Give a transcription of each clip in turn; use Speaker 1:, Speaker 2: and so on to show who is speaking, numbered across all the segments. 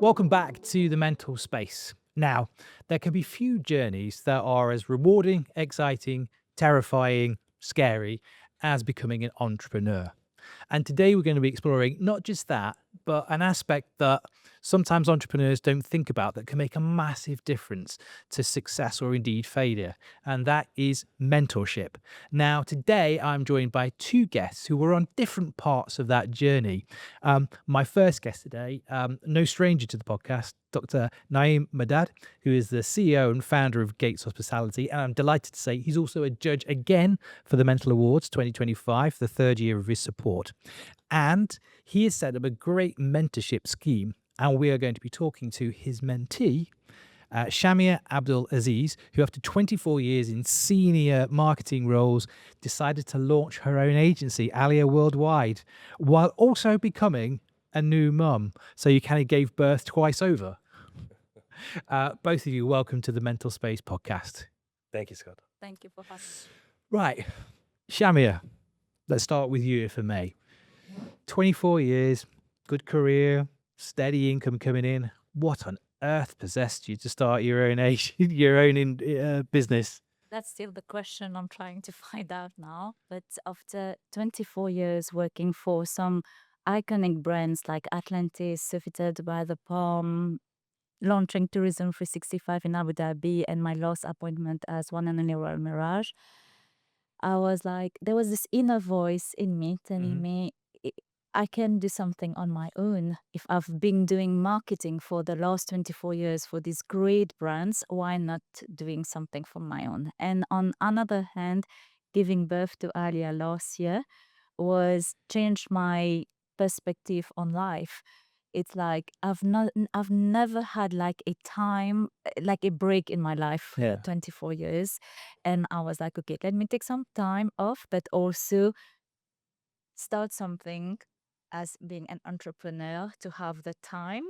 Speaker 1: Welcome back to the mental space. Now, there can be few journeys that are as rewarding, exciting, terrifying, scary as becoming an entrepreneur. And today we're going to be exploring not just that, but an aspect that sometimes entrepreneurs don't think about that can make a massive difference to success or indeed failure. And that is mentorship. Now, today I'm joined by two guests who were on different parts of that journey. My first guest today, no stranger to the podcast, Dr. Naim Maadad, who is the CEO and founder of Gates Hospitality. And I'm delighted to say he's also a judge again for the Mentl Awards 2025, the third year of his support. And he has set up a great mentorship scheme. And we are going to be talking to his mentee, Shamia Abdul Aziz, who after 24 years in senior marketing roles, decided to launch her own agency, Alia Worldwide, while also becoming a new mum. So you kind of gave birth twice over. Both of you, welcome to the Mental Space podcast.
Speaker 2: Thank you, Scott.
Speaker 3: Thank you for having me.
Speaker 1: Right, Shamia, let's start with you, if I may. 24 years, good career, steady income coming in. What on earth possessed you to start your own business?
Speaker 3: That's still the question I'm trying to find out now. But after 24 years working for some iconic brands like Atlantis, Sofitel Dubai, The Palm, launching Tourism 365 in Abu Dhabi, and my last appointment as one and only Royal Mirage, I was like, there was this inner voice in me telling me, I can do something on my own. If I've been doing marketing for the last 24 years for these great brands, why not doing something for my own? And on another hand, giving birth to Alia last year was changed my perspective on life. It's like I've never had like a time, like a break in my life
Speaker 1: Yeah.
Speaker 3: 24 years. And I was like, okay, let me take some time off, but also start something as being an entrepreneur to have the time,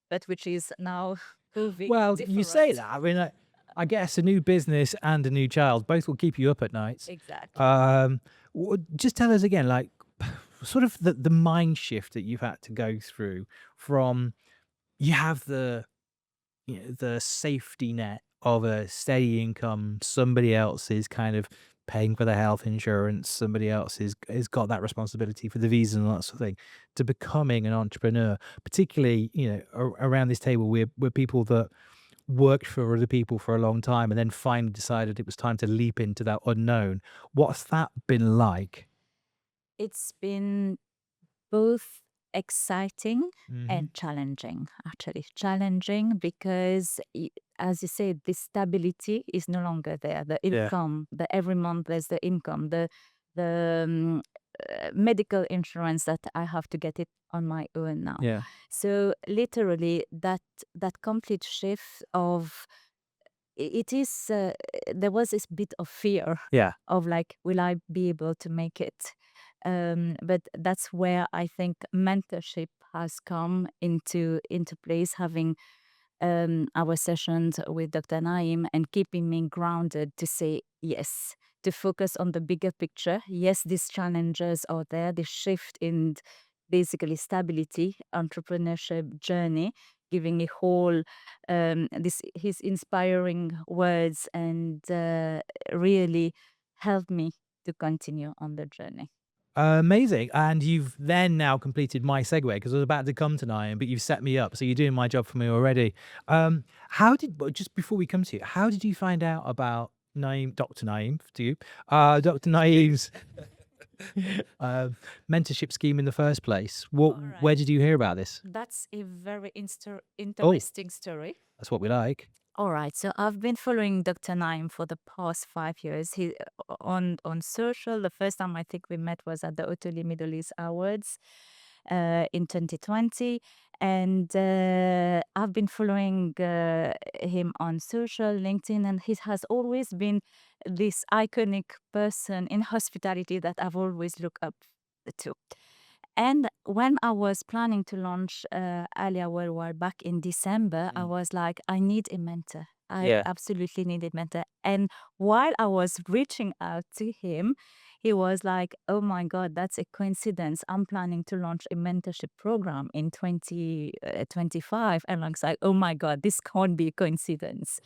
Speaker 3: but which is now proving
Speaker 1: Well, you say
Speaker 3: different.
Speaker 1: that. I mean, I guess a new business and a new child both will keep you up at nights.
Speaker 3: Exactly.
Speaker 1: Just tell us again, like, sort of the mind shift that you've had to go through from you have the safety net of a steady income, somebody else is kind of paying for the health insurance, somebody else has got that responsibility for the visa and that sort of thing, to becoming an entrepreneur. Particularly, around this table, we're people that worked for other people for a long time and then finally decided it was time to leap into that unknown. What's that been like?
Speaker 3: It's been both exciting
Speaker 1: Mhm.
Speaker 3: and challenging, actually. Challenging because, as you said, the stability is no longer there. The
Speaker 1: Yeah.
Speaker 3: income, every month there's the income, the medical insurance that I have to get it on my own now.
Speaker 1: Yeah.
Speaker 3: So literally that complete shift of it is there was this bit of fear
Speaker 1: Yeah.
Speaker 3: of like, will I be able to make it? But that's where I think mentorship has come into place, having our sessions with Dr. Naim and keeping me grounded to say yes, to focus on the bigger picture. Yes, these challenges are there, the shift in basically stability, entrepreneurship journey, giving a whole this his inspiring words and really helped me to continue on the journey.
Speaker 1: Amazing. And you've then now completed my segue because I was about to come to Naim, but you've set me up. So you're doing my job for me already. Just before we come to you, how did you find out about Naim, Dr. Naim, to you, Dr. Naim's mentorship scheme in the first place?
Speaker 3: Alright.
Speaker 1: Where did you hear about this?
Speaker 3: That's a very
Speaker 1: Oh,
Speaker 3: interesting story.
Speaker 1: that's what we like.
Speaker 3: All right, so I've been following Dr. Naim for the past 5 years. He on social. The first time I think we met was at the Otoli Middle East Awards in 2020, and I've been following him on social, LinkedIn, and he has always been this iconic person in hospitality that I've always looked up to. And when I was planning to launch Alia Worldwide back in December, I was like, I need a mentor. I
Speaker 1: Yeah.
Speaker 3: absolutely need a mentor. And while I was reaching out to him, He was like, oh my God, that's a coincidence. I'm planning to launch a mentorship program in 2025. And I was like, oh my God, this can't be a coincidence.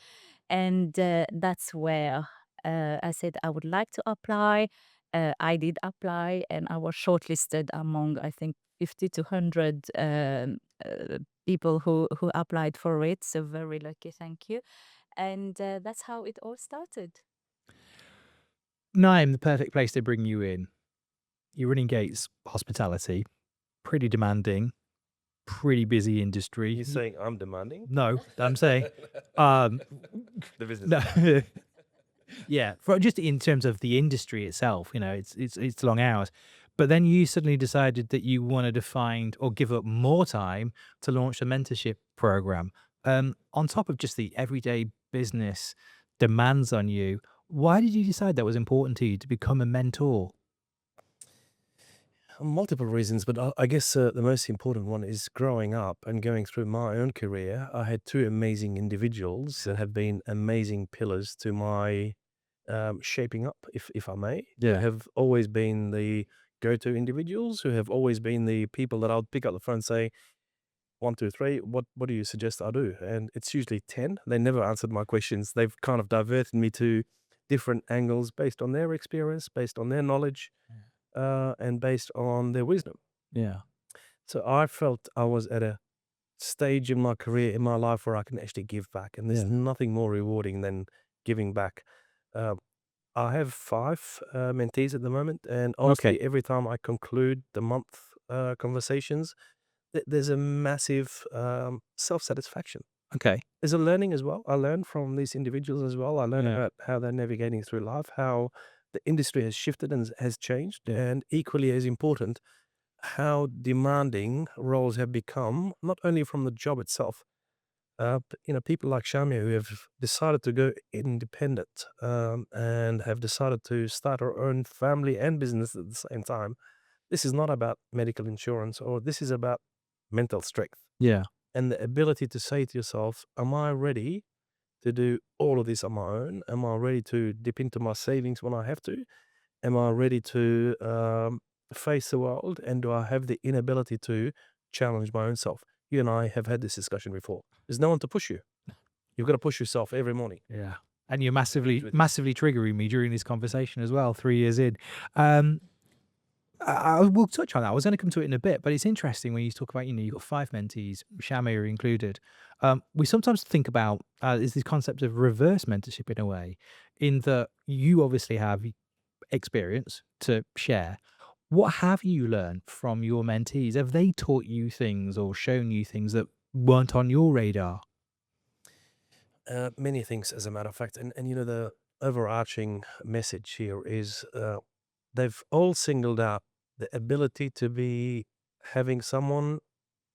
Speaker 3: And that's where I said I would like to apply. I did apply and I was shortlisted among, I think, 50 to 100 people who applied for it. So very lucky, thank you. And that's how it all started.
Speaker 1: Naim, the perfect place to bring you in. You're running Gates Hospitality, pretty demanding, pretty busy industry.
Speaker 2: You're saying I'm demanding?
Speaker 1: No, I'm saying, um,
Speaker 2: The business.
Speaker 1: no, yeah, for just in terms of the industry itself, it's long hours. But then you suddenly decided that you wanted to find or give up more time to launch a mentorship program. On top of just the everyday business demands on you, why did you decide that was important to you to become a mentor?
Speaker 2: Multiple reasons, but I guess the most important one is growing up and going through my own career. I had two amazing individuals that have been amazing pillars to my shaping up, if I may. Who
Speaker 1: Yeah.
Speaker 2: have always been the go-to individuals, who have always been the people that I'll pick up the phone and say, 1, 2, 3, what do you suggest I do? And it's usually 10. They never answered my questions. They've kind of diverted me to different angles based on their experience, based on their knowledge, and based on their wisdom.
Speaker 1: Yeah.
Speaker 2: So I felt I was at a stage in my career, in my life, where I can actually give back. And there's
Speaker 1: Yeah.
Speaker 2: nothing more rewarding than giving back. Uh, I have 5 mentees at the moment. And honestly, every time I conclude the month conversations, there's a massive self-satisfaction.
Speaker 1: Okay.
Speaker 2: There's a learning as well. I learn from these individuals as well. I learn
Speaker 1: Yeah.
Speaker 2: about how they're navigating through life, how the industry has shifted and has changed,
Speaker 1: Yeah.
Speaker 2: and equally as important, how demanding roles have become, not only from the job itself, but people like Shamia who have decided to go independent and have decided to start our own family and business at the same time. This is not about medical insurance, or this is about mental strength
Speaker 1: Yeah.
Speaker 2: and the ability to say to yourself, am I ready to do all of this on my own? Am I ready to dip into my savings when I have to? Am I ready to face the world? And do I have the inability to challenge my own self? You and I have had this discussion before. There's no one to push you. You've got to push yourself every morning.
Speaker 1: Yeah. And you're massively,
Speaker 2: With-
Speaker 1: massively triggering me during this conversation as well, 3 years in. Um, I will touch on that. I was going to come to it in a bit, but it's interesting when you talk about, you've got 5 mentees, Shamir included. We sometimes think about is this concept of reverse mentorship in a way, in that you obviously have experience to share. What have you learned from your mentees? Have they taught you things or shown you things that weren't on your radar?
Speaker 2: Many things, as a matter of fact. And the overarching message here is they've all singled out the ability to be having someone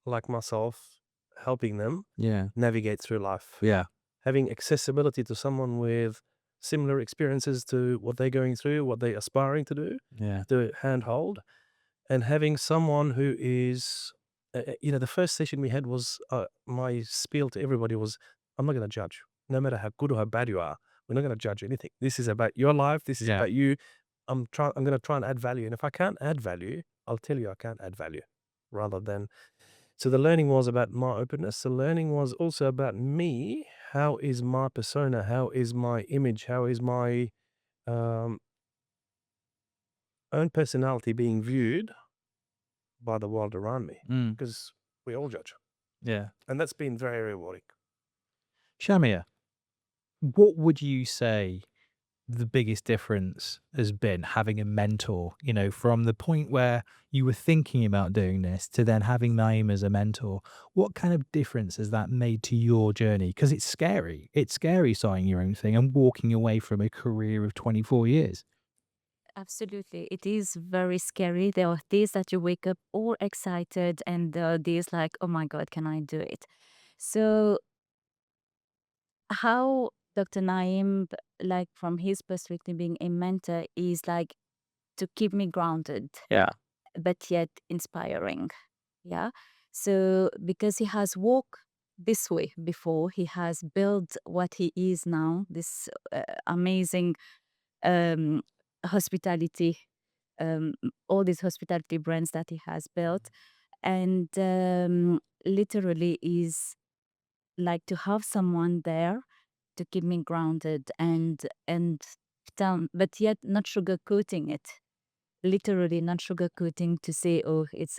Speaker 2: like myself helping them
Speaker 1: Yeah.
Speaker 2: navigate through life,
Speaker 1: Yeah.
Speaker 2: having accessibility to someone with similar experiences to what they're going through, what they're aspiring to do,
Speaker 1: Yeah.
Speaker 2: to handhold, and having someone who is, the first session we had was my spiel to everybody was, I'm not going to judge, no matter how good or how bad you are. We're not going to judge anything. This is about your life. This is
Speaker 1: Yeah.
Speaker 2: about you. I'm going to try and add value. And if I can't add value, I'll tell you I can't add value, rather than. So the learning was about my openness. The learning was also about me. How is my persona? How is my image? How is my um, own personality being viewed by the world around me?
Speaker 1: Mm.
Speaker 2: Because we all judge.
Speaker 1: Yeah.
Speaker 2: And that's been very rewarding.
Speaker 1: Shamia, what would you say the biggest difference has been having a mentor, from the point where you were thinking about doing this to then having Naim as a mentor? What kind of difference has that made to your journey? Because it's scary. It's scary starting your own thing and walking away from a career of 24 years.
Speaker 3: Absolutely. It is very scary. There are days that you wake up all excited, and there are days like, oh my God, can I do it? So, how Dr. Naim, like from his perspective, being a mentor, is like to keep me grounded,
Speaker 1: Yeah.
Speaker 3: but yet inspiring. Yeah. So, because he has walked this way before, he has built what he is now, this amazing um, hospitality all these hospitality brands that he has built. And literally is like to have someone there to keep me grounded and tell, but yet not sugarcoating it. Literally not sugarcoating to say, oh, it's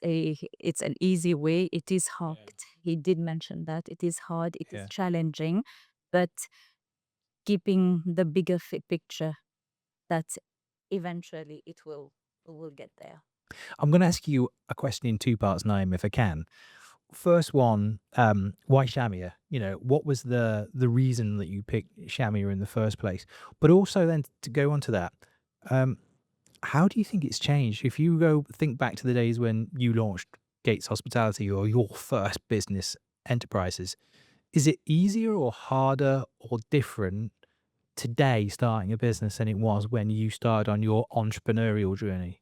Speaker 3: an easy way. It is hard. He did mention that it is hard. It is
Speaker 1: Yeah.
Speaker 3: challenging, but keeping the bigger picture that eventually will get there.
Speaker 1: I'm going to ask you a question in two parts, Naim, if I can. First one, why Shamia? What was the reason that you picked Shamia in the first place? But also then to go on to that, how do you think it's changed? If you go think back to the days when you launched Gates Hospitality or your first business enterprises, is it easier or harder or different today starting a business than it was when you started on your entrepreneurial journey?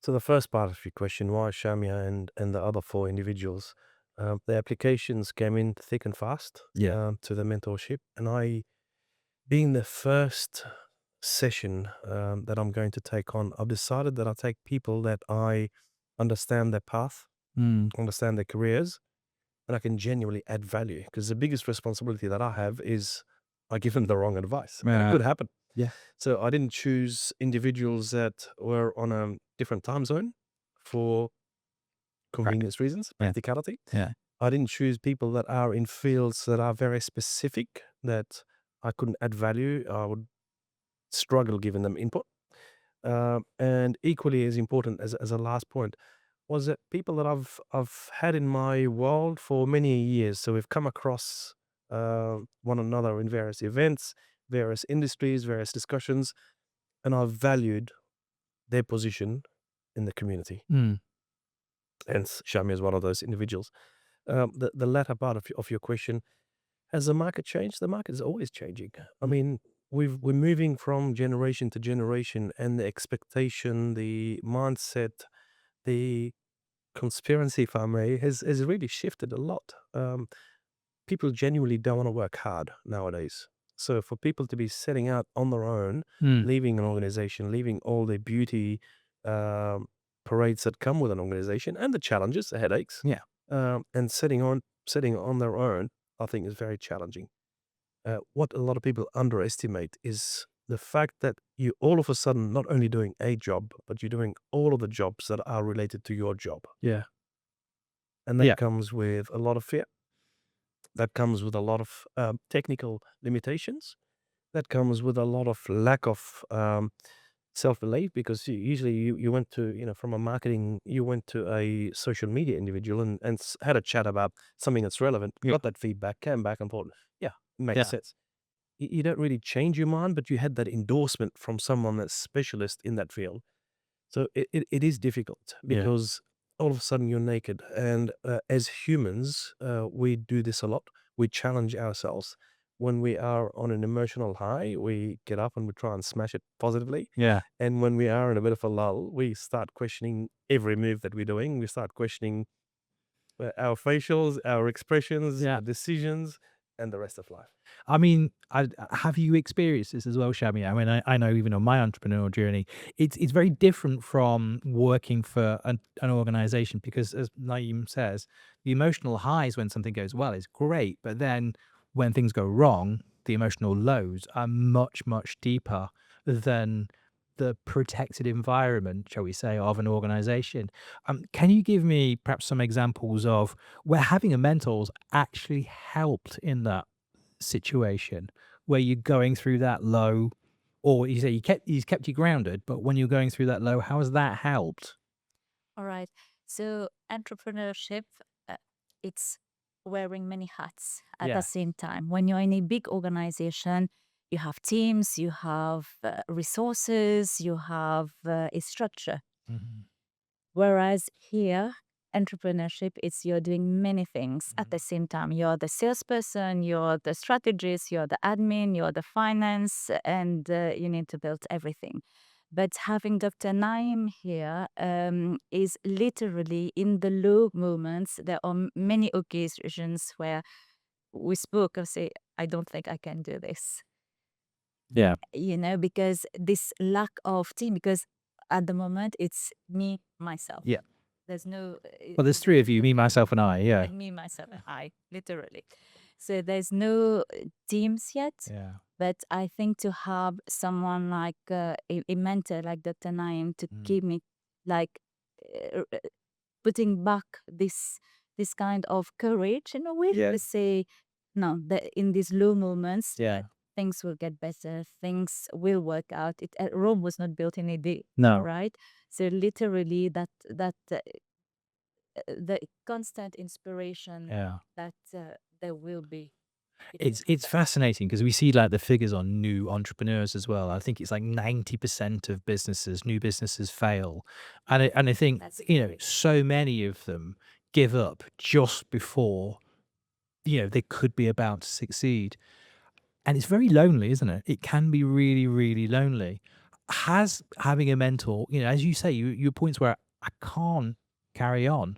Speaker 2: So the first part of your question, why Shamia and the other four individuals, the applications came in thick and fast to the mentorship. And I, being the first session that I'm going to take on, I've decided that I'll take people that I understand their path, understand their careers, and I can genuinely add value. Because the biggest responsibility that I have is I give them the wrong advice. And it could happen.
Speaker 1: Yeah.
Speaker 2: So I didn't choose individuals that were on a different time zone for convenience reasons,
Speaker 1: Yeah.
Speaker 2: practicality.
Speaker 1: Yeah.
Speaker 2: I didn't choose people that are in fields that are very specific that I couldn't add value. I would struggle giving them input. And equally as important as a last point was that people that I've had in my world for many years. So we've come across one another in various events, various industries, various discussions, and I've valued their position in the community. Hence, Shami is one of those individuals. The latter part of your question, has the market changed? The market is always changing. I mean, we're moving from generation to generation, and the expectation, the mindset, the conspiracy, if I may, has really shifted a lot. People genuinely don't want to work hard nowadays. So for people to be setting out on their own, leaving an organization, leaving all the beauty parades that come with an organization and the challenges, the headaches,
Speaker 1: Yeah.
Speaker 2: and setting on their own, I think is very challenging. What a lot of people underestimate is the fact that you all of a sudden not only doing a job, but you're doing all of the jobs that are related to your job.
Speaker 1: Yeah.
Speaker 2: And that
Speaker 1: Yeah.
Speaker 2: comes with a lot of fear. That comes with a lot of technical limitations. That comes with a lot of lack of self-belief, because usually you went to, from a marketing, you went to a social media individual and had a chat about something that's relevant, got that feedback, came back and thought, yeah, it makes sense. You don't really change your mind, but you had that endorsement from someone that's specialist in that field. So it is difficult because all of a sudden you're naked. And as humans, we do this a lot. We challenge ourselves. When we are on an emotional high, we get up and we try and smash it positively.
Speaker 1: Yeah.
Speaker 2: And when we are in a bit of a lull, we start questioning every move that we're doing. We start questioning our facials, our expressions,
Speaker 1: Yeah.
Speaker 2: our decisions, and the rest of life.
Speaker 1: I mean, have you experienced this as well, Shami? I mean, I know even on my entrepreneurial journey, it's very different from working for an organization because, as Naeem says, the emotional highs when something goes well is great, but then when things go wrong, the emotional lows are much, much deeper than the protected environment, shall we say, of an organization. Can you give me perhaps some examples of where having a mentor's actually helped in that situation where you're going through that low, or you say he's kept you grounded, but when you're going through that low, how has that helped?
Speaker 3: All right. So entrepreneurship, it's wearing many hats at
Speaker 1: Yeah.
Speaker 3: the same time. When you're in a big organization, you have teams, you have resources, you have a structure. Whereas here, entrepreneurship, it's you're doing many things at the same time. You're the salesperson, you're the strategist, you're the admin, you're the finance, and you need to build everything. But having Dr. Naim here is literally in the low moments. There are many occasions where we spoke of say, I don't think I can do this.
Speaker 1: Yeah.
Speaker 3: Because this lack of team, because at the moment, it's me, myself.
Speaker 1: Yeah.
Speaker 3: There's no,
Speaker 1: Well, there's three of you, me, myself, and I. Yeah.
Speaker 3: and me, myself, and I, literally. So there's no teams yet.
Speaker 1: Yeah.
Speaker 3: But I think to have someone like a mentor like Dr. Naim to keep me like putting back this kind of courage in a way
Speaker 1: Yeah.
Speaker 3: to say, no, that in these low moments,
Speaker 1: Yeah.
Speaker 3: things will get better, things will work out. Rome was not built in a day,
Speaker 1: No.
Speaker 3: right? So literally that the constant inspiration
Speaker 1: Yeah.
Speaker 3: that there will be.
Speaker 1: It's fascinating because we see like the figures on new entrepreneurs as well. I think it's like 90% of new businesses fail. And I think,
Speaker 3: That's scary.
Speaker 1: so many of them give up just before, they could be about to succeed. And it's very lonely, isn't it? It can be really, really lonely. Has having a mentor, as you say, your points where I can't carry on.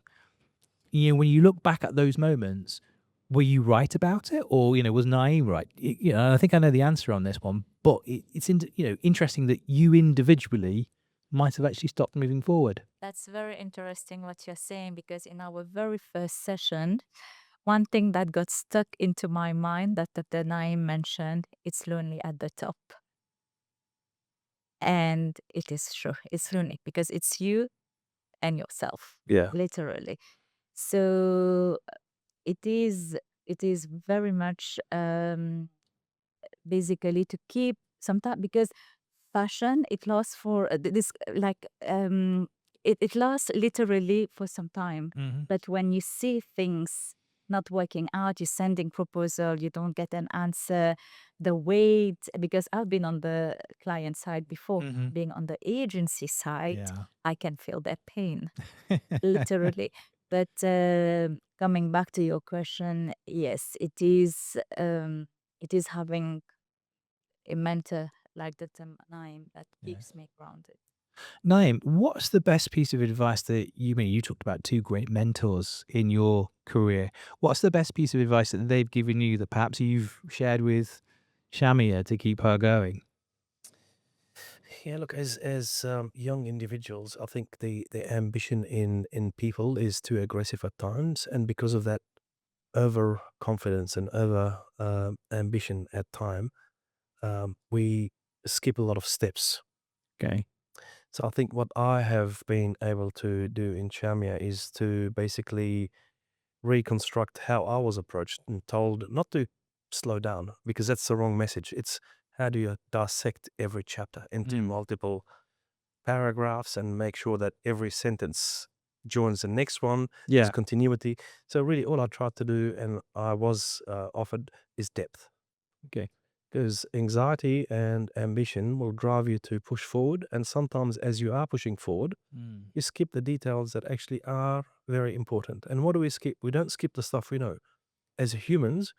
Speaker 1: When you look back at those moments, were you right about it, or was Naeem right? I think I know the answer on this one, but it's interesting that you individually might have actually stopped moving forward.
Speaker 3: That's very interesting what you're saying, because in our very first session, one thing that got stuck into my mind that Dr. Naim mentioned, it's lonely at the top. And it is true. It's lonely because it's you and yourself,
Speaker 2: Yeah.
Speaker 3: literally. So it is very much basically to keep sometimes, because fashion, it lasts for this like it lasts literally for some time,
Speaker 1: Hmm.
Speaker 3: but when you see things not working out, you're sending proposal, you don't get an answer, the wait, because I've been on the client side before,
Speaker 1: Hmm.
Speaker 3: being on the agency side,
Speaker 1: Yeah.
Speaker 3: I can feel their pain, literally. But coming back to your question, yes, it is having a mentor like the Naim that
Speaker 1: Yeah.
Speaker 3: keeps me grounded.
Speaker 1: Naeem, what's the best piece of advice that you talked about two great mentors in your career? What's the best piece of advice that they've given you that perhaps you've shared with Shamia to keep her going?
Speaker 2: Yeah, look, as young individuals, I think the ambition in people is too aggressive at times, and because of that overconfidence and over ambition at time, we skip a lot of steps.
Speaker 1: Okay.
Speaker 2: So I think what I have been able to do in Shamia is to basically reconstruct how I was approached and told not to slow down, because that's the wrong message. It's how do you dissect every chapter into multiple paragraphs and make sure that every sentence joins the next one. There's
Speaker 1: Yeah.
Speaker 2: continuity. So really, all I tried to do, and I was offered, is depth.
Speaker 1: Okay.
Speaker 2: Because anxiety and ambition will drive you to push forward, and sometimes as you are pushing forward, you skip the details that actually are very important. And what do we skip? We don't skip the stuff we know. As humans,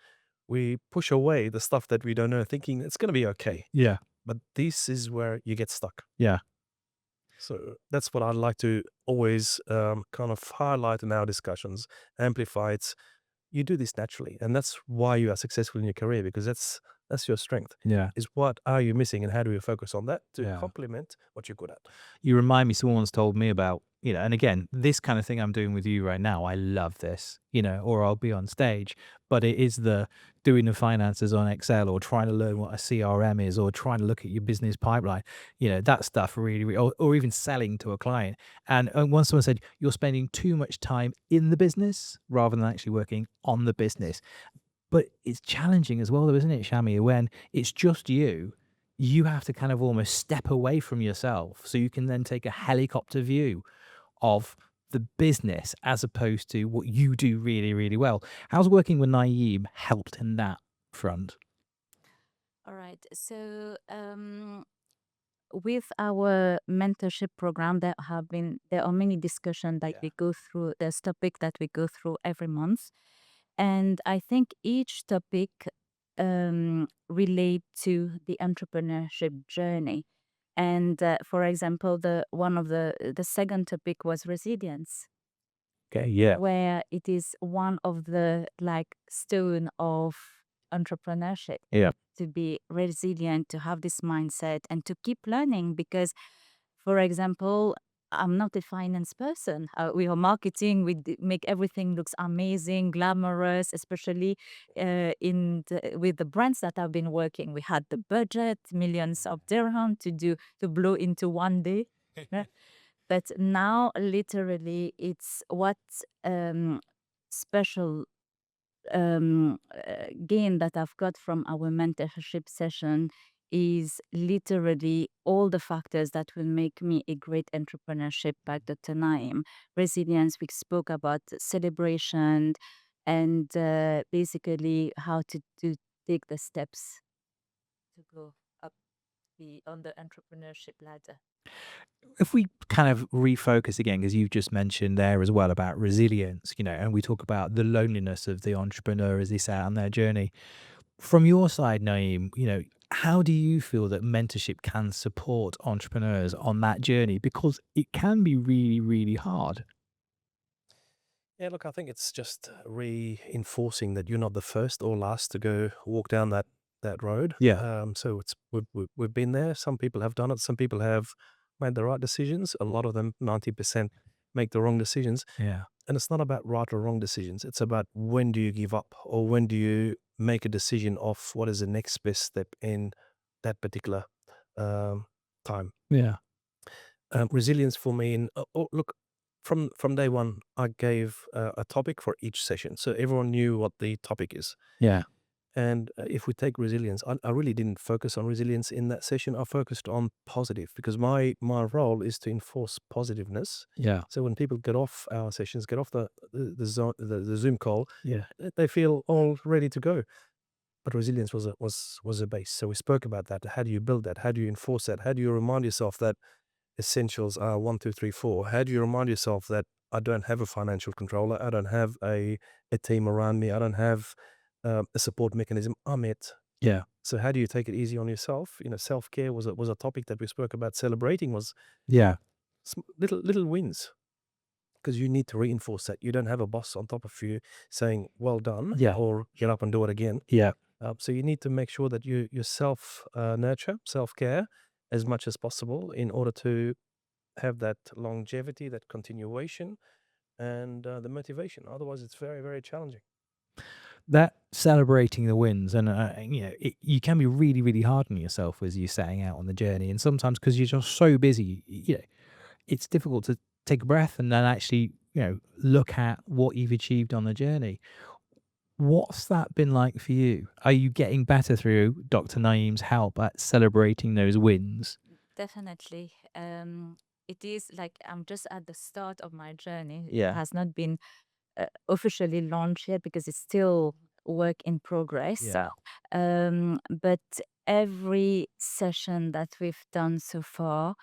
Speaker 2: we push away the stuff that we don't know, thinking it's going to be okay.
Speaker 1: Yeah.
Speaker 2: But this is where you get stuck.
Speaker 1: Yeah.
Speaker 2: So that's what I'd like to always kind of highlight in our discussions, amplify it. You do this naturally, and that's why you are successful in your career, because that's your strength.
Speaker 1: Yeah.
Speaker 2: Is what are you missing, and how do you focus on that to
Speaker 1: Yeah.
Speaker 2: complement what you're good at?
Speaker 1: You remind me, someone once told me about, and again, this kind of thing I'm doing with you right now, I love this, or I'll be on stage, but it is the doing the finances on Excel, or trying to learn what a CRM is, or trying to look at your business pipeline, that stuff really, really or even selling to a client. And once someone said, you're spending too much time in the business rather than actually working on the business. But it's challenging as well, though, isn't it, Shamia? When it's just you have to kind of almost step away from yourself so you can then take a helicopter view of the business as opposed to what you do really, really well. How's working with Naeem helped in that front?
Speaker 3: All right. So with our mentorship program, there are many discussions that we go through. There's topic that we go through every month, and I think each topic relate to the entrepreneurship journey. And for example, the second topic was resilience,
Speaker 1: Okay, yeah.
Speaker 3: where it is one of the like stone of entrepreneurship,
Speaker 1: Yeah.
Speaker 3: to be resilient, to have this mindset, and to keep learning, because For example, I'm not a finance person. We are marketing. Make everything looks amazing, glamorous, especially with the brands that I've been working. We had the budget, millions of dirham to blow into one day. Yeah. But now, literally, it's what special gain that I've got from our mentorship session is literally all the factors that will make me a great entrepreneurship by Dr. Naim. Resilience, we spoke about celebration and basically how to take the steps to go up on the entrepreneurship ladder.
Speaker 1: If we kind of refocus again, because you've just mentioned there as well about resilience, and we talk about the loneliness of the entrepreneur as they set out on their journey. From your side, Naeem, how do you feel that mentorship can support entrepreneurs on that journey? Because it can be really, really hard.
Speaker 2: Yeah, look, I think it's just reinforcing that you're not the first or last to go walk down that road.
Speaker 1: Yeah.
Speaker 2: So we've been there. Some people have done it. Some people have made the right decisions. A lot of them, 90%, make the wrong decisions.
Speaker 1: Yeah.
Speaker 2: And it's not about right or wrong decisions. It's about when do you give up, or when do you make a decision of what is the next best step in that particular time.
Speaker 1: Yeah.
Speaker 2: Resilience for me, look, from day one, I gave a topic for each session, so everyone knew what the topic is.
Speaker 1: Yeah.
Speaker 2: And if we take resilience, I really didn't focus on resilience in that session. I focused on positive, because my role is to enforce positiveness.
Speaker 1: Yeah.
Speaker 2: So when people get off our sessions, get off the Zoom call,
Speaker 1: Yeah.
Speaker 2: they feel all ready to go. But resilience was a base. So we spoke about that. How do you build that? How do you enforce that? How do you remind yourself that essentials are 1, 2, 3, 4? How do you remind yourself that I don't have a financial controller, I don't have a team around me, I don't have a support mechanism, I'm it.
Speaker 1: Yeah.
Speaker 2: So how do you take it easy on yourself? Self-care was a topic that we spoke about. Celebrating was
Speaker 1: Yeah.
Speaker 2: little wins, because you need to reinforce that. You don't have a boss on top of you saying, well done,
Speaker 1: Yeah.
Speaker 2: or get up and do it again.
Speaker 1: Yeah.
Speaker 2: So you need to make sure that you yourself nurture, self-care as much as possible in order to have that longevity, that continuation, and the motivation. Otherwise, it's very, very challenging.
Speaker 1: That celebrating the wins, and you can be really, really hard on yourself as you're setting out on the journey, and sometimes because you're just so busy, it's difficult to take a breath and then actually look at what you've achieved on the journey. What's that been like for you? Are you getting better through Dr. Naeem's help at celebrating those wins?
Speaker 3: Definitely. It is like I'm just at the start of my journey. It
Speaker 1: Yeah.
Speaker 3: has not been officially launched yet because it's still work in progress.
Speaker 1: Yeah.
Speaker 3: But every session that we've done so far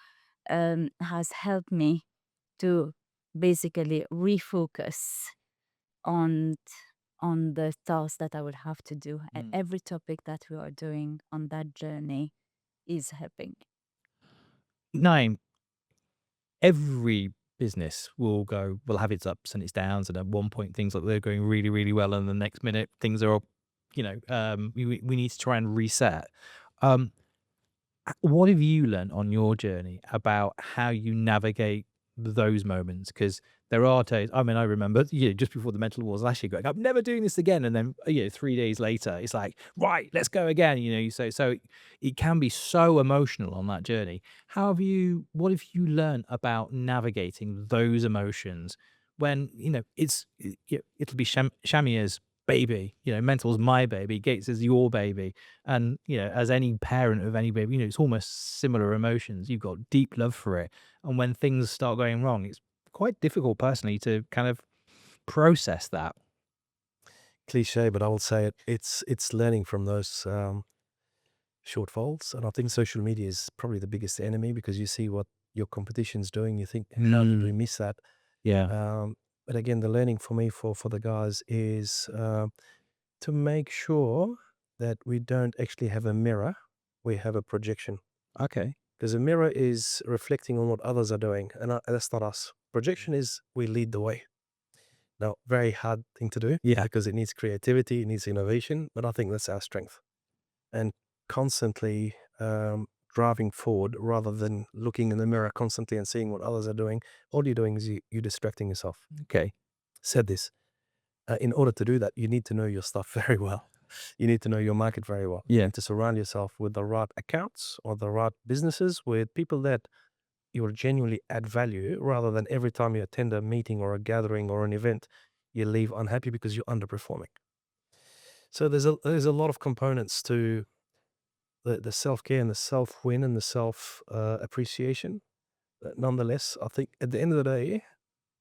Speaker 3: has helped me to basically refocus on the tasks that I will have to do. And every topic that we are doing on that journey is helping.
Speaker 1: Naeem, every business will have its ups and its downs, and at one point things like they're going really, really well, and the next minute things are, we need to try and reset. What have you learned on your journey about how you navigate those moments? Because there are days, I mean, I remember, just before the Mentl Awards last year, going, I'm never doing this again. And then, 3 days later, it's like, right, let's go again. You say, so it can be so emotional on that journey. What have you learned about navigating those emotions when, it'll be Shamia's baby, Mental's my baby, Gates is your baby. And, as any parent of any baby, it's almost similar emotions. You've got deep love for it. And when things start going wrong, it's quite difficult personally to kind of process that.
Speaker 2: Cliche, but I will say it. It's learning from those shortfalls, and I think social media is probably the biggest enemy, because you see what your competition's doing. You think, how did we miss that?
Speaker 1: Yeah.
Speaker 2: But again, the learning for me, for the guys, is to make sure that we don't actually have a mirror, we have a projection.
Speaker 1: Okay.
Speaker 2: Because a mirror is reflecting on what others are doing, and that's not us. Projection is we lead the way. Now, very hard thing to do,
Speaker 1: Yeah.
Speaker 2: because it needs creativity, it needs innovation, but I think that's our strength. And constantly driving forward rather than looking in the mirror constantly and seeing what others are doing. All you're doing is you're distracting yourself.
Speaker 1: Okay.
Speaker 2: Said this. In order to do that, you need to know your stuff very well. You need to know your market very well. You
Speaker 1: Yeah.
Speaker 2: need to surround yourself with the right accounts or the right businesses, with people that you will genuinely add value, rather than every time you attend a meeting or a gathering or an event, you leave unhappy because you're underperforming. So there's a lot of components to the self-care and the self-win and the self appreciation. Nonetheless, I think at the end of the day,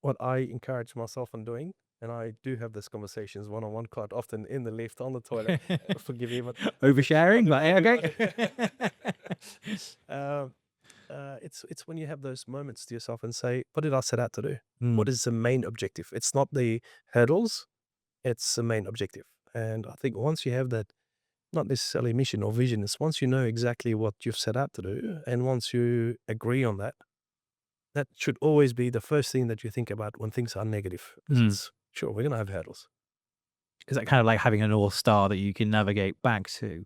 Speaker 2: what I encourage myself in doing, and I do have these conversations one-on-one quite often in the lift, on the toilet, forgive me, but
Speaker 1: Oversharing, but
Speaker 2: I do-
Speaker 1: okay.
Speaker 2: it's when you have those moments to yourself and say, what did I set out to do?
Speaker 1: Mm.
Speaker 2: What is the main objective? It's not the hurdles, it's the main objective. And I think once you have that, not necessarily mission or vision, it's once you know exactly what you've set out to do, and once you agree on that, that should always be the first thing that you think about when things are negative. 'Cause
Speaker 1: Mm.
Speaker 2: it's, sure, we're going to have hurdles.
Speaker 1: Is that kind of like having a North Star that you can navigate back to?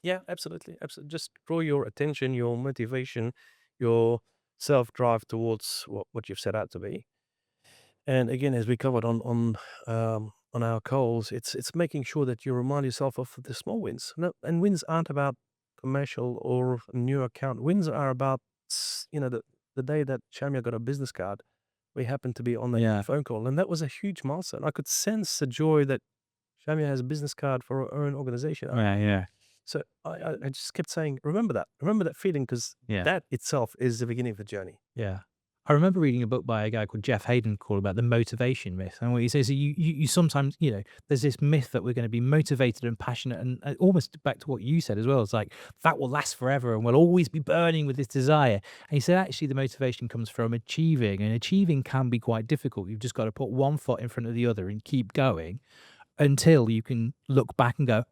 Speaker 2: Yeah, absolutely. Absolutely. Just draw your attention, your motivation, your self-drive towards what you've set out to be. And again, as we covered on our calls, it's making sure that you remind yourself of the small wins. No, and wins aren't about commercial or new account. Wins are about the day that Shamia got a business card, we happened to be on that
Speaker 1: Yeah.
Speaker 2: phone call, and that was a huge milestone. I could sense the joy that Shamia has a business card for her own organization.
Speaker 1: Yeah.
Speaker 2: So I just kept saying, remember that feeling, because
Speaker 1: Yeah.
Speaker 2: that itself is the beginning of the journey.
Speaker 1: Yeah. I remember reading a book by a guy called Jeff Hayden called about the motivation myth. And what he says, you sometimes, there's this myth that we're going to be motivated and passionate, and almost back to what you said as well. It's like that will last forever and we'll always be burning with this desire. And he said, actually, the motivation comes from achieving, and achieving can be quite difficult. You've just got to put one foot in front of the other and keep going until you can look back and go,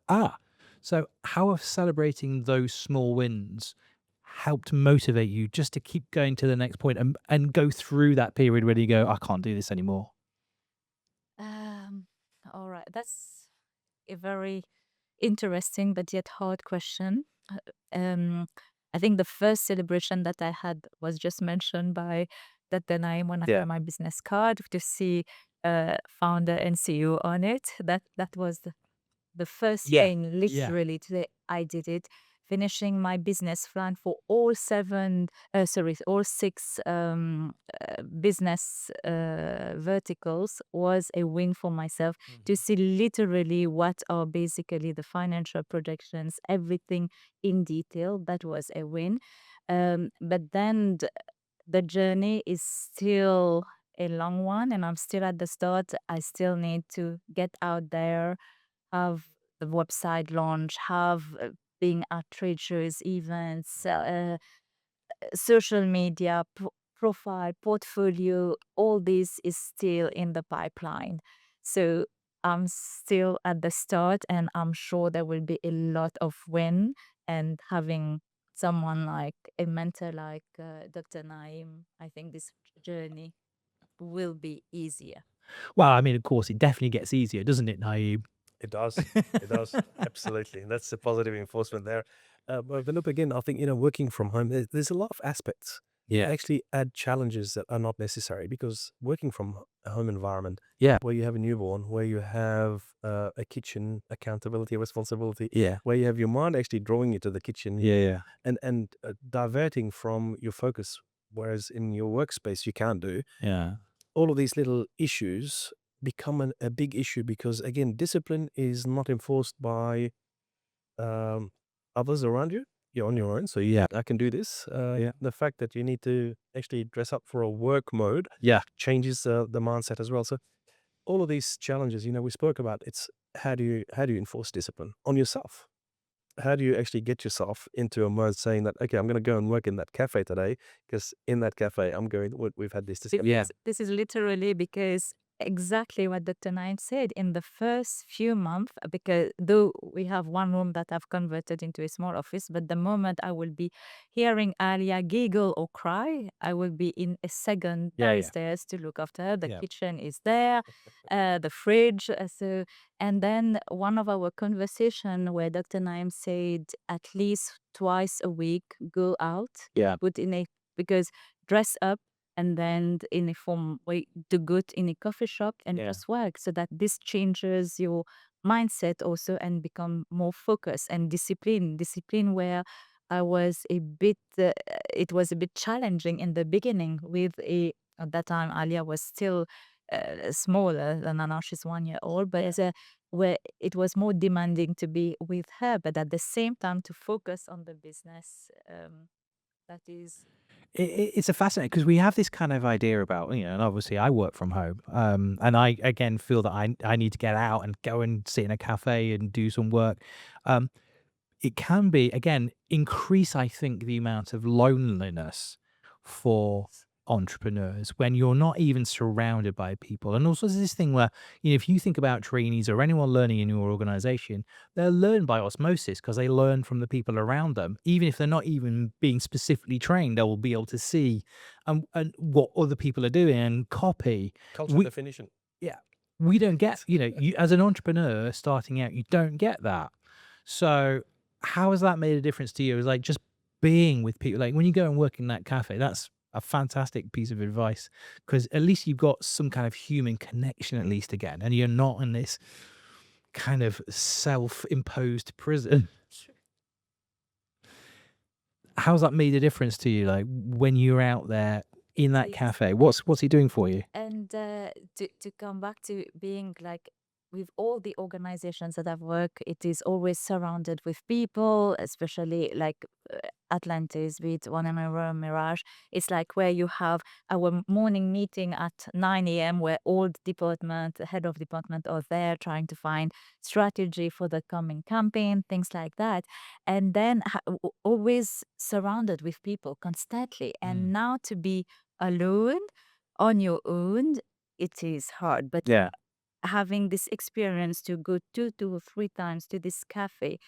Speaker 1: so how have celebrating those small wins helped motivate you just to keep going to the next point and go through that period where you go, I can't do this anymore?
Speaker 3: Um, all right, that's a very interesting but yet hard question. I think the first celebration that I had was just mentioned by Dr. Naim when I
Speaker 2: Yeah.
Speaker 3: got my business card, to see founder and CEO on it. That was the first
Speaker 1: Yeah.
Speaker 3: thing,
Speaker 1: Yeah.
Speaker 3: literally, today I did it. Finishing my business plan for all six business verticals was a win for myself. To see literally what are basically the financial projections, everything in detail, that was a win. But then the journey is still a long one, and I'm still at the start. I still need to get out there, have the website launch, have being at trade shows, events, social media, profile, portfolio. All this is still in the pipeline. So I'm still at the start, and I'm sure there will be a lot of win. And having someone like a mentor like Dr. Naim, I think this journey will be easier.
Speaker 1: Well, I mean, of course, it definitely gets easier, doesn't it, Naeem?
Speaker 2: It does. It does. Absolutely. That's the positive enforcement there. But look, again, I think, working from home, there's a lot of aspects that actually add challenges that are not necessary, because working from a home environment,
Speaker 1: Yeah.
Speaker 2: where you have a newborn, where you have a kitchen accountability, responsibility,
Speaker 1: Yeah.
Speaker 2: where you have your mind actually drawing you to the kitchen,
Speaker 1: Yeah.
Speaker 2: and diverting from your focus, whereas in your workspace you can't do.
Speaker 1: Yeah.
Speaker 2: All of these little issues become a big issue, because again, discipline is not enforced by others around you. You're on your own, so I can do this.
Speaker 1: Yeah.
Speaker 2: The fact that you need to actually dress up for a work mode
Speaker 1: Yeah.
Speaker 2: changes the mindset as well. So all of these challenges, we spoke about, it's how do you enforce discipline on yourself? How do you actually get yourself into a mode saying that, okay, I'm going to go and work in that cafe today, because in that cafe we've had this discussion.
Speaker 1: Yeah.
Speaker 3: This is literally because exactly what Dr. Naim said. In the first few months, because though we have one room that I've converted into a small office, but the moment I will be hearing Alia giggle or cry, I will be in a second
Speaker 1: Yeah, yeah,
Speaker 3: downstairs to look after her. The
Speaker 1: yeah.
Speaker 3: kitchen is there, the fridge. And then one of our conversation where Dr. Naim said at least twice a week, go out,
Speaker 1: Yeah.
Speaker 3: put in a, because dress up and then in a form way do good in a coffee shop and
Speaker 1: Yeah.
Speaker 3: just work, so that this changes your mindset also and become more focused and discipline where I was a bit it was a bit challenging in the beginning with a at that time Alia was still smaller than now, she's 1 year old, but as a where it was more demanding to be with her, but at the same time to focus on the business. That is
Speaker 1: It's a fascinating because we have this kind of idea about, and obviously I work from home, and I again feel that I need to get out and go and sit in a cafe and do some work. Um, it can be again increase, I think, the amount of loneliness for entrepreneurs when you're not even surrounded by people. And also there's this thing where, if you think about trainees or anyone learning in your organization, they'll learn by osmosis because they learn from the people around them. Even if they're not even being specifically trained, they will be able to see and what other people are doing and copy.
Speaker 2: Culture
Speaker 1: We,
Speaker 2: definition.
Speaker 1: yeah, we don't get, you as an entrepreneur starting out, you don't get that. So how has that made a difference to you? Is like just being with people, like when you go and work in that cafe, that's a fantastic piece of advice because at least you've got some kind of human connection at least again, and you're not in this kind of self-imposed prison. How's that made a difference to you? Like when you're out there in that
Speaker 3: Yes.
Speaker 1: cafe, what's he doing for you?
Speaker 3: And to come back to being like with all the organizations that I've worked, it is always surrounded with people, especially like Atlantis with One Mirror Mirage. It's like where you have our morning meeting at 9 a.m. where all the department, head of department are there trying to find strategy for the coming campaign, things like that. And then always surrounded with people constantly. And now to be alone on your own, it is hard. But
Speaker 1: Yeah.
Speaker 3: having this experience to go 2 to 3 times to this cafe,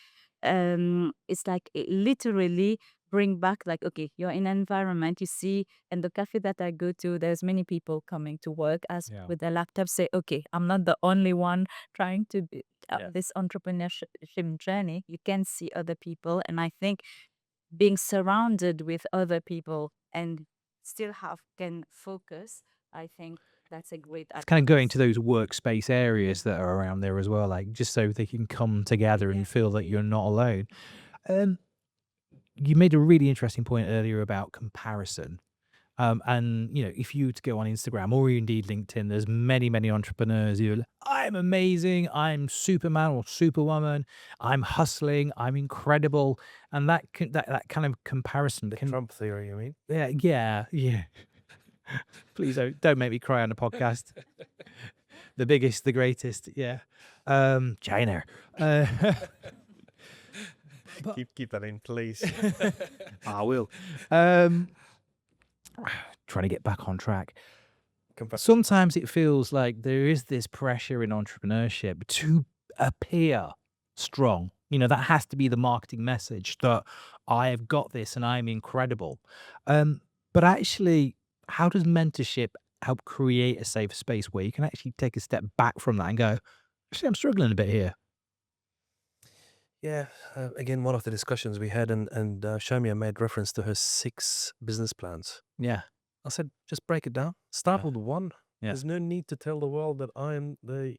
Speaker 3: it's like it literally bring back like, okay, you're in an environment you see, and the cafe that I go to, there's many people coming to work as
Speaker 1: Yeah.
Speaker 3: with their laptop. Say, okay, I'm not the only one trying to be
Speaker 2: Yeah.
Speaker 3: this entrepreneurship journey. You can see other people, and I think being surrounded with other people and still can focus, I think that's a great
Speaker 1: It's kind of going
Speaker 3: advice.
Speaker 1: to those workspace areas that are around there as well, like just so they can come together and feel that you're not alone. Um, you made a really interesting point earlier about comparison. And if you were to go on Instagram or indeed LinkedIn, there's many, many entrepreneurs who are like, I'm amazing, I'm Superman or Superwoman, I'm hustling, I'm incredible. And that kind of comparison
Speaker 2: The
Speaker 1: can,
Speaker 2: Trump theory, you mean?
Speaker 1: yeah. Please don't make me cry on the podcast. The biggest, the greatest, yeah. China. Uh, but
Speaker 2: Keep that in, please.
Speaker 1: I will. Um, trying to get back on track. Sometimes it feels like there is this pressure in entrepreneurship to appear strong. That has to be the marketing message that I have got this and I'm incredible. But actually, how does mentorship help create a safe space where you can actually take a step back from that and go, actually, I'm struggling a bit here?
Speaker 2: Yeah, again, one of the discussions we had, and Shamia made reference to her 6 business plans.
Speaker 1: Yeah.
Speaker 2: I said, just break it down. Start
Speaker 1: Yeah.
Speaker 2: with one.
Speaker 1: Yeah.
Speaker 2: There's no need to tell the world that I am the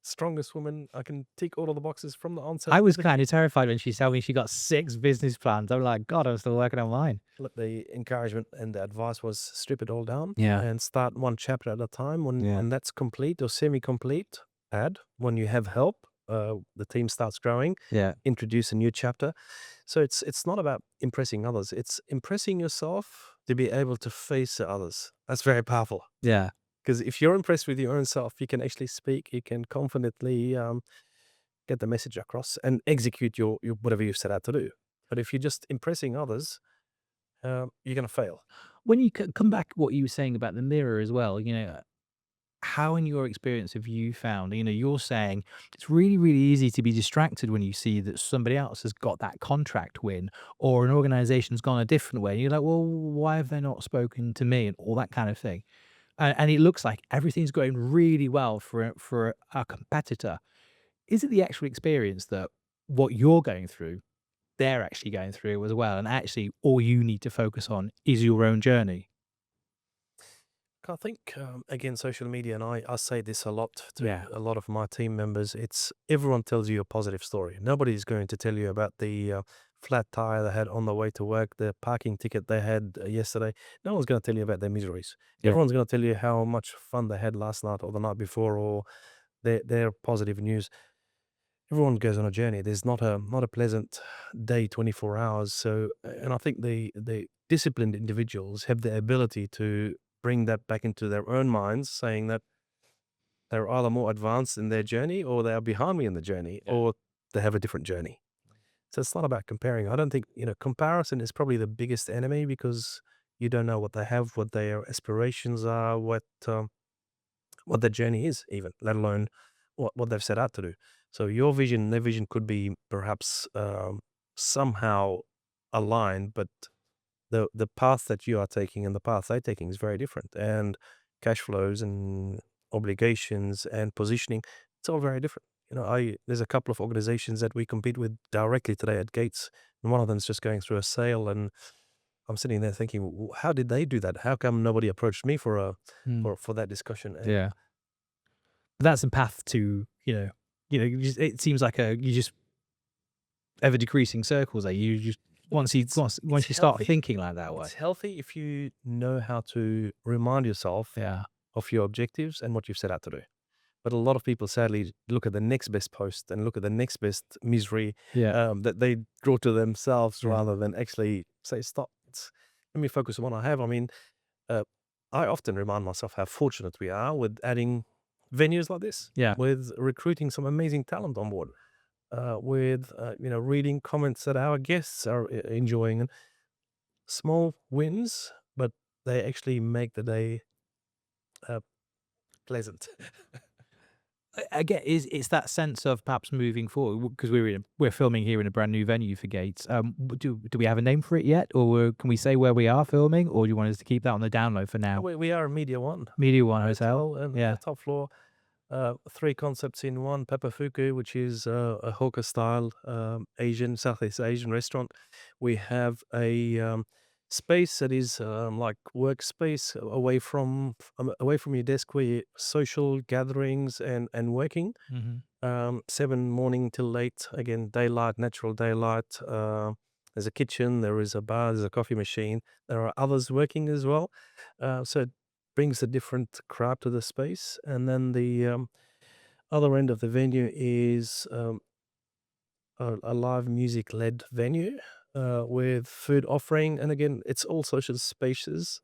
Speaker 2: strongest woman. I can tick all of the boxes from the onset.
Speaker 1: I was kind of terrified when she told me she got 6 business plans. I'm like, God, I'm still working on mine.
Speaker 2: Look, the encouragement and the advice was strip it all down
Speaker 1: Yeah.
Speaker 2: and start one chapter at a time.
Speaker 1: Yeah.
Speaker 2: When that's complete or semi-complete, add. When you have help, the team starts growing,
Speaker 1: Yeah.
Speaker 2: introduce a new chapter. So it's not about impressing others. It's impressing yourself to be able to face the others. That's very powerful.
Speaker 1: Yeah.
Speaker 2: Because if you're impressed with your own self, you can actually speak. You can confidently get the message across and execute your whatever you've set out to do. But if you're just impressing others, you're going to fail.
Speaker 1: When you come back, what you were saying about the mirror as well, how in your experience have you found, you're saying it's really, really easy to be distracted when you see that somebody else has got that contract win or an organization's gone a different way. You're like, well, why have they not spoken to me and all that kind of thing? And it looks like everything's going really well for a competitor. Is it the actual experience that what you're going through, they're actually going through as well, and actually all you need to focus on is your own journey?
Speaker 2: I think, again, social media, and I say this a lot to
Speaker 1: Yeah.
Speaker 2: a lot of my team members, it's everyone tells you a positive story. Nobody's going to tell you about the flat tire they had on the way to work, the parking ticket they had yesterday. No one's going to tell you about their miseries.
Speaker 1: Yeah.
Speaker 2: Everyone's going to tell you how much fun they had last night or the night before, or their positive news. Everyone goes on a journey. There's not a pleasant day, 24 hours. So, and I think the disciplined individuals have the ability to bring that back into their own minds, saying that they're either more advanced in their journey or they are behind me in the journey,
Speaker 1: Yeah.
Speaker 2: or they have a different journey. So it's not about comparing. I don't think, comparison is probably the biggest enemy, because you don't know what they have, what their aspirations are, what their journey is, even, let alone what they've set out to do. So your vision, their vision could be perhaps somehow aligned, but the path that you are taking and the path they're taking is very different. And cash flows and obligations and positioning, it's all very different. There's a couple of organizations that we compete with directly today at Gates, and one of them's just going through a sale, and I'm sitting there thinking, how did they do that? How come nobody approached me for
Speaker 1: Mm.
Speaker 2: for that discussion? And
Speaker 1: Yeah. That's a path to, it seems like you just ever decreasing circles there. You just once you start
Speaker 2: healthy.
Speaker 1: thinking like that way.
Speaker 2: It's healthy if you know how to remind yourself
Speaker 1: Yeah.
Speaker 2: of your objectives and what you've set out to do. But a lot of people sadly look at the next best post and look at the next best misery
Speaker 1: Yeah.
Speaker 2: that they draw to themselves,
Speaker 1: Yeah.
Speaker 2: rather than actually say, stop, let me focus on what I have. I mean, uh, I often remind myself how fortunate we are with adding venues like this,
Speaker 1: Yeah.
Speaker 2: with recruiting some amazing talent on board, with reading comments that our guests are enjoying, and small wins, but they actually make the day uh, pleasant.
Speaker 1: Again, it's that sense of perhaps moving forward because we're filming here in a brand new venue for Gates. Do we have a name for it yet, or can we say where we are filming, or do you want us to keep that on the download for now?
Speaker 2: We are Media One
Speaker 1: Media One Hotel.
Speaker 2: Hotel, and
Speaker 1: Yeah.
Speaker 2: the top floor, 3 concepts in one. Papafuku, which is a hawker style Southeast Asian restaurant. We have a space that is like workspace, away from your desk, where social gatherings and working.
Speaker 1: Mm-hmm.
Speaker 2: 7 morning till late, again, daylight, natural daylight. There's a kitchen, there is a bar, there's a coffee machine. There are others working as well. So it brings a different crowd to the space. And then the other end of the venue is a live music led venue with food offering. And again, it's all social spaces.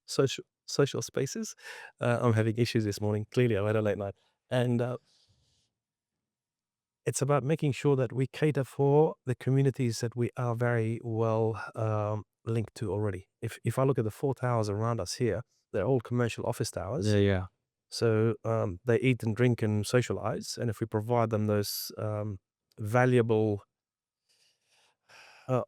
Speaker 2: Social spaces. I'm having issues this morning. Clearly, I had a late night. And it's about making sure that we cater for the communities that we are very well linked to already. If I look at the 4 towers around us here, they're all commercial office towers.
Speaker 1: Yeah.
Speaker 2: So they eat and drink and socialize. And if we provide them those valuable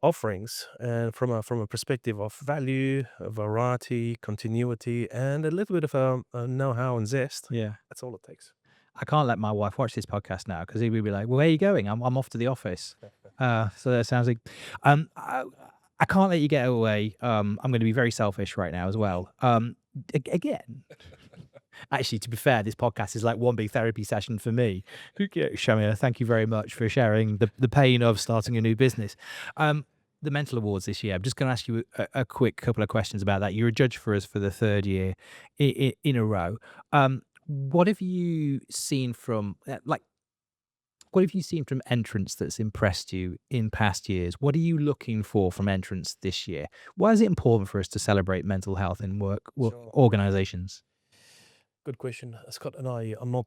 Speaker 2: offerings, and from a perspective of value, variety, continuity, and a little bit of a know-how and zest,
Speaker 1: Yeah.
Speaker 2: that's all it takes.
Speaker 1: I can't let my wife watch this podcast now because he would be like, "Well, where are you going? I'm off to the office." So that sounds like, I can't let you get away. I'm going to be very selfish right now as well. Again, actually, to be fair, this podcast is like one big therapy session for me. Shamia, thank you very much for sharing the pain of starting a new business. The Mentl Awards this year. I'm just going to ask you a quick couple of questions about that. You're a judge for us for the 3rd year in a row. What have you seen from what have you seen from entrants that's impressed you in past years? What are you looking for from entrants this year? Why is it important for us to celebrate mental health in work
Speaker 2: Sure.
Speaker 1: organizations?
Speaker 2: Good question, Scott. And I'm not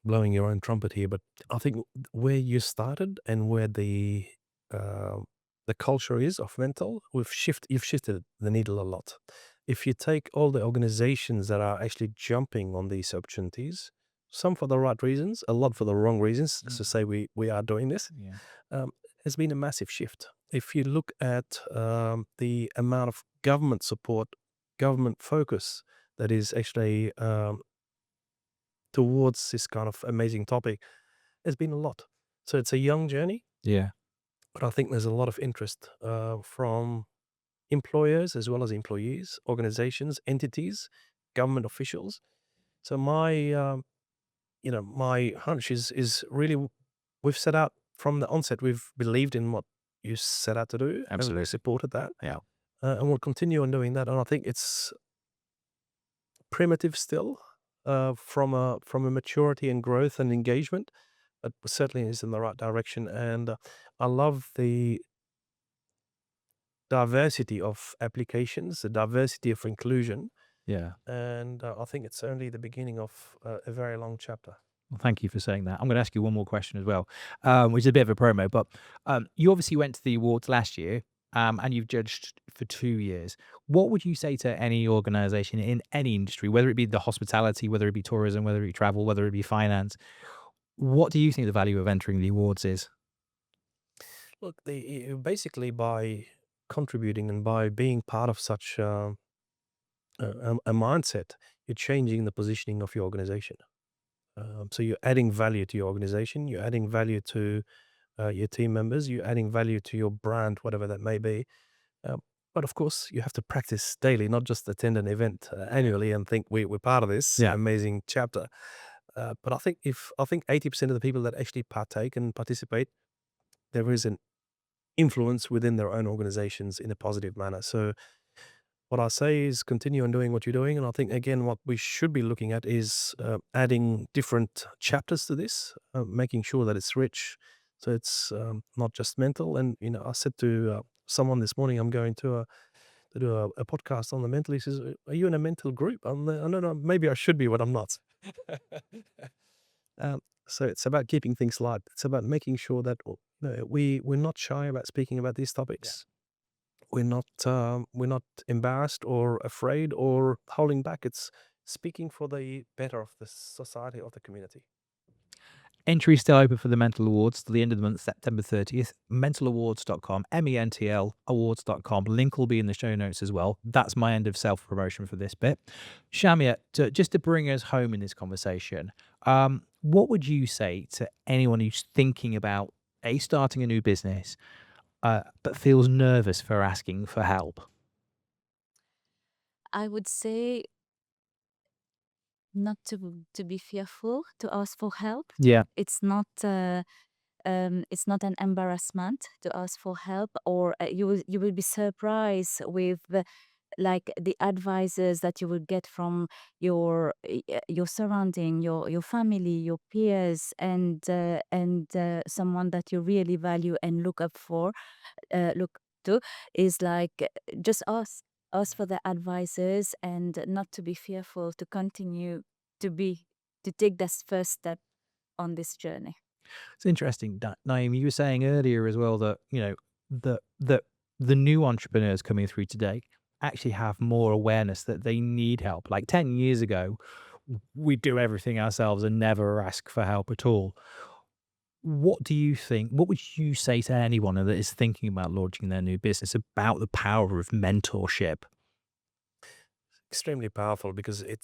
Speaker 2: blowing your own trumpet here, but I think where you started and where the culture is of mental, you've shifted the needle a lot. if you take all the organizations that are actually jumping on these opportunities, some for the right reasons, a lot for the wrong reasons, to say we are doing this,
Speaker 1: Yeah.
Speaker 2: has been a massive shift. If you look at the amount of government support, government focus that is actually towards this kind of amazing topic, there's been a lot. So it's a young journey,
Speaker 1: Yeah.
Speaker 2: but I think there's a lot of interest from employers as well as employees, organizations, entities, government officials. So my hunch is really we've set out from the onset. We've believed in what you set out to do, and
Speaker 1: Absolutely.
Speaker 2: we've supported that,
Speaker 1: Yeah.
Speaker 2: and we'll continue on doing that. And I think it's primitive still, from a maturity and growth and engagement, but certainly is in the right direction. And I love the diversity of applications, the diversity of inclusion,
Speaker 1: Yeah.
Speaker 2: and I think it's only the beginning of a very long chapter.
Speaker 1: Well, thank you for saying that. I'm going to ask you one more question as well, which is a bit of a promo. But you obviously went to the awards last year, and you've judged for 2 years. What would you say to any organization in any industry, whether it be the hospitality, whether it be tourism, whether it be travel, whether it be finance? What do you think the value of entering the awards is?
Speaker 2: Look, basically by contributing and by being part of such a mindset, you're changing the positioning of your organization. So you're adding value to your organization, you're adding value to your team members, you're adding value to your brand, whatever that may be. But of course, you have to practice daily, not just attend an event annually and think we're part of this
Speaker 1: Yeah.
Speaker 2: amazing chapter. But I think 80% of the people that actually partake and participate, there is an influence within their own organizations in a positive manner. So what I say is continue on doing what you're doing. And I think, again, what we should be looking at is adding different chapters to this, making sure that it's rich. So it's not just mental. And, I said to someone this morning, I'm going to do a podcast on the mental. He says, are you in a mental group? I don't know, maybe I should be, but I'm not. Um, so it's about keeping things light. It's about making sure that we're not shy about speaking about these topics. We're not embarrassed or afraid or holding back. It's speaking for the better of the society, of the community.
Speaker 1: Entry is still open for the Mentl Awards till the end of the month, September 30th. Mentlawards.com, MENTL awards.com. Link will be in the show notes as well. That's my end of self promotion for this bit. Shamia, just to bring us home in this conversation, what would you say to anyone who's thinking about starting a new business, but feels nervous for asking for help?
Speaker 3: I would say not to be fearful to ask for help.
Speaker 1: Yeah.
Speaker 3: It's not an embarrassment to ask for help, or you will be surprised with the advices that you will get from your surrounding, your family, your peers, and someone that you really value and look to, is just ask for the advices, and not to be fearful, to continue to take this first step on this journey.
Speaker 1: It's interesting, Naim. You were saying earlier as well that the new entrepreneurs coming through today actually have more awareness that they need help. Like 10 years ago, we do everything ourselves and never ask for help at all. What do you think? What would you say to anyone that is thinking about launching their new business about the power of mentorship?
Speaker 2: Extremely powerful because it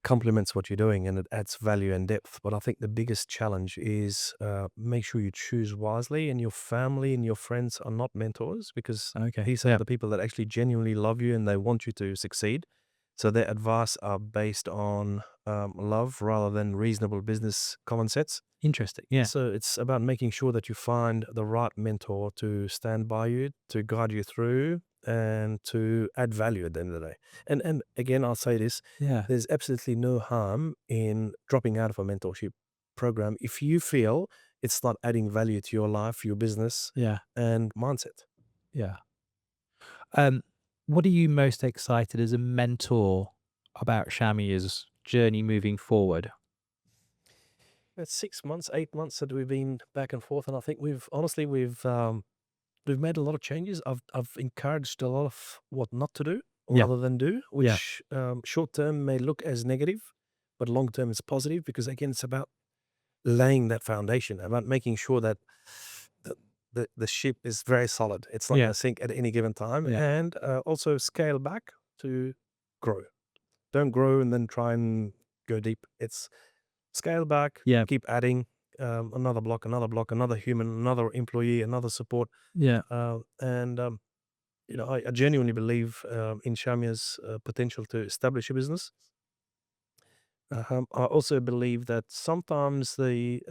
Speaker 2: complements what you're doing and it adds value and depth. But I think the biggest challenge is make sure you choose wisely, and your family and your friends are not mentors, because
Speaker 1: Okay.
Speaker 2: these are the people that actually genuinely love you and they want you to succeed. So their advice are based on love rather than reasonable business common sense.
Speaker 1: Interesting. Yeah.
Speaker 2: So it's about making sure that you find the right mentor to stand by you, to guide you through, and to add value at the end of the day. And again, I'll say this:
Speaker 1: Yeah.
Speaker 2: there's absolutely no harm in dropping out of a mentorship program if you feel it's not adding value to your life, your business,
Speaker 1: Yeah.
Speaker 2: and mindset.
Speaker 1: Yeah. Um, what are you most excited as a mentor about Shamia's journey moving forward?
Speaker 2: It's 6 months, 8 months that we've been back and forth, and I think we've made a lot of changes. I've encouraged a lot of what not to do.
Speaker 1: Yeah.
Speaker 2: rather than do,
Speaker 1: Yeah.
Speaker 2: which short term may look as negative, but long term is positive, because again, it's about laying that foundation, about making sure that the ship is very solid. It's not
Speaker 1: Yeah.
Speaker 2: going to sink at any given time.
Speaker 1: Yeah.
Speaker 2: And also scale back to grow. Don't grow and then try and go deep. It's scale back,
Speaker 1: Yeah.
Speaker 2: keep adding another block, another human, another employee, another support.
Speaker 1: Yeah.
Speaker 2: And I genuinely believe in Shamia's potential to establish a business. I also believe that sometimes the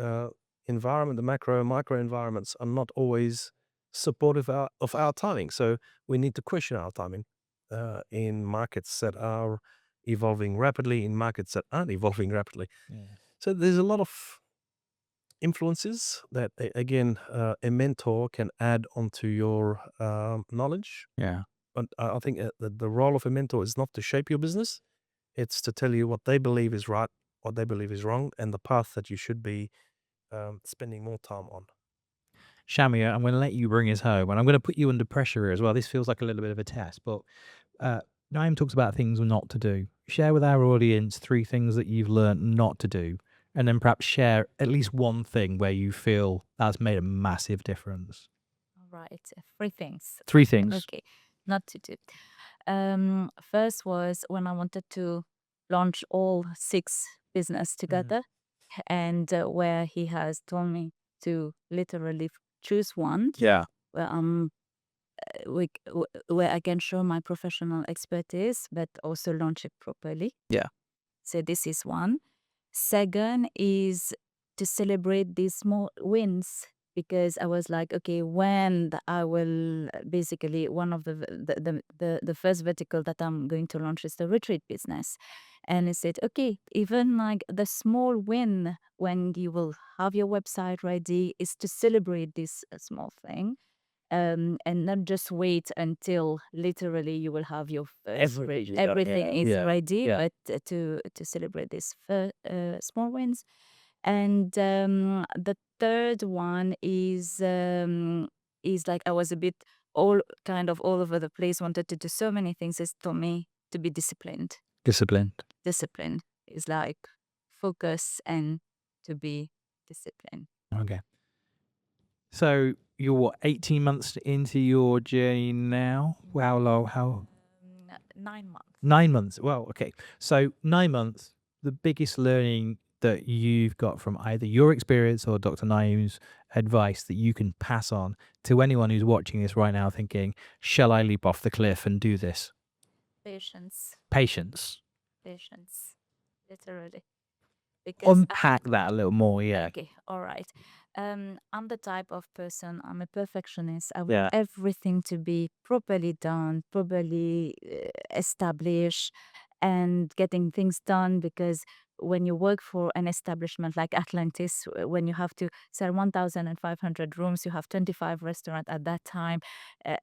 Speaker 2: environment, the micro environments, are not always supportive of our timing. So we need to question our timing in markets that are evolving rapidly, in markets that aren't evolving rapidly.
Speaker 1: Yeah.
Speaker 2: So there's a lot of influences that, again, a mentor can add onto your knowledge.
Speaker 1: Yeah.
Speaker 2: But I think the role of a mentor is not to shape your business. It's to tell you what they believe is right, what they believe is wrong, and the path that you should be spending more time on.
Speaker 1: Shamia, I'm going to let you bring us home, and I'm going to put you under pressure here as well. This feels like a little bit of a test, but Naim talks about things not to do. Share with our audience 3 things that you've learned not to do, and then perhaps share at least one thing where you feel that's made a massive difference.
Speaker 3: All right, 3 things.
Speaker 1: 3 things.
Speaker 3: Okay, not to do. First was when I wanted to launch all 6 business together, and where he has told me to literally choose one
Speaker 1: Yeah.
Speaker 3: where where I can show my professional expertise, but also launch it properly.
Speaker 1: Yeah.
Speaker 3: So this is one. Second is to celebrate these small wins, because I was like, okay, when I will basically one of the first vertical that I'm going to launch is the retreat business, and I said, okay, even like the small win when you will have your website ready is to celebrate this small thing. And not just wait until literally you will have your first everything is ready, but to celebrate these small wins. And the third one is like I was a bit all over the place, wanted to do so many things. Is told me to be disciplined.
Speaker 1: Disciplined.
Speaker 3: Discipline is like focus and to be disciplined.
Speaker 1: Okay. So you're what, 18 months into your journey now? Wow, low. How?
Speaker 3: 9 months.
Speaker 1: 9 months. Well, okay. So 9 months, the biggest learning that you've got from either your experience or Dr. Naim's advice that you can pass on to anyone who's watching this right now thinking, shall I leap off the cliff and do this?
Speaker 3: Patience.
Speaker 1: Patience.
Speaker 3: Patience. Literally. Because
Speaker 1: Unpack that a little more, yeah.
Speaker 3: okay, all right. I'm the type of person, I'm a perfectionist. I want
Speaker 1: Yeah.
Speaker 3: everything to be properly done, properly established, and getting things done. Because when you work for an establishment like Atlantis, when you have to sell 1,500 rooms, you have 25 restaurants at that time, uh,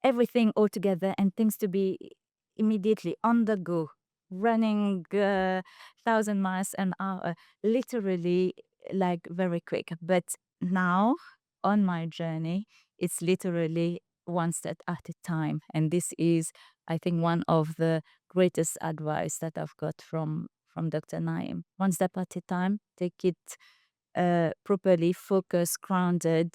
Speaker 3: everything all together, and things to be immediately on the go, running 1,000 miles an hour, literally like very quick. But now on my journey, it's literally one step at a time. And this is, I think, one of the greatest advice that I've got from Dr. Naim. One step at a time, take it properly, focused, grounded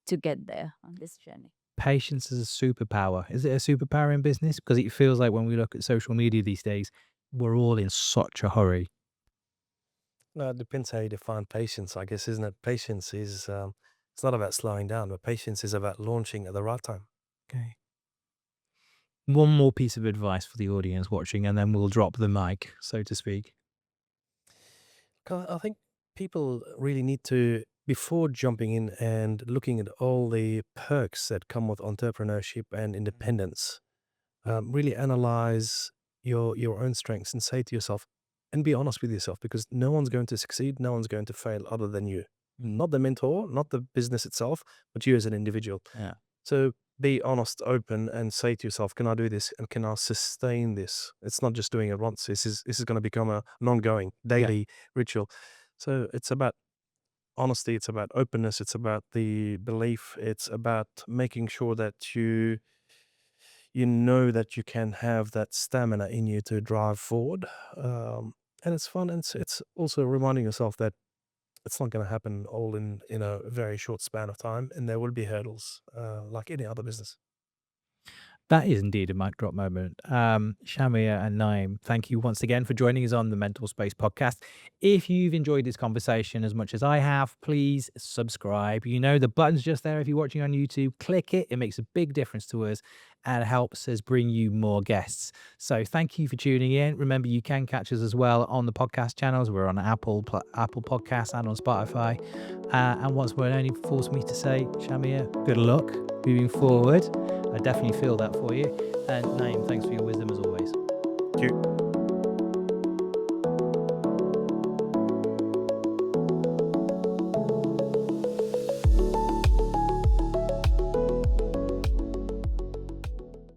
Speaker 3: to get there on this journey.
Speaker 1: Patience is a superpower. Is it a superpower in business? Because it feels like when we look at social media these days, we're all in such a hurry.
Speaker 2: No, it depends how you define patience, I guess, isn't it? Patience is, it's not about slowing down, but patience is about launching at the right time.
Speaker 1: Okay. One more piece of advice for the audience watching, and then we'll drop the mic, so to speak.
Speaker 2: I think people really need to, before jumping in and looking at all the perks that come with entrepreneurship and independence, really analyze your own strengths and say to yourself, and be honest with yourself, because no one's going to succeed, no one's going to fail other than you. Not the mentor, not the business itself, but you as an individual.
Speaker 1: Yeah.
Speaker 2: So be honest, open, and say to yourself, can I do this and can I sustain this? It's not just doing it once. This is going to become an ongoing daily ritual. So it's about honesty, it's about openness, it's about the belief, it's about making sure that you know that you can have that stamina in you to drive forward. And it's fun. And it's also reminding yourself that it's not going to happen all in a very short span of time. And there will be hurdles like any other business.
Speaker 1: That is indeed a mic drop moment. Shamia and Naim, thank you once again for joining us on the Mental Space podcast. If you've enjoyed this conversation as much as I have, please subscribe. You know, the button's just there if you're watching on YouTube. Click it. It makes a big difference to us and helps us bring you more guests. So thank you for tuning in. Remember, you can catch us as well on the podcast channels. We're on Apple Podcasts and on Spotify. And once more, it only forced me to say, Shamia, good luck moving forward. I definitely feel that for you. And Naim, thanks for your wisdom as always.
Speaker 2: Thank you.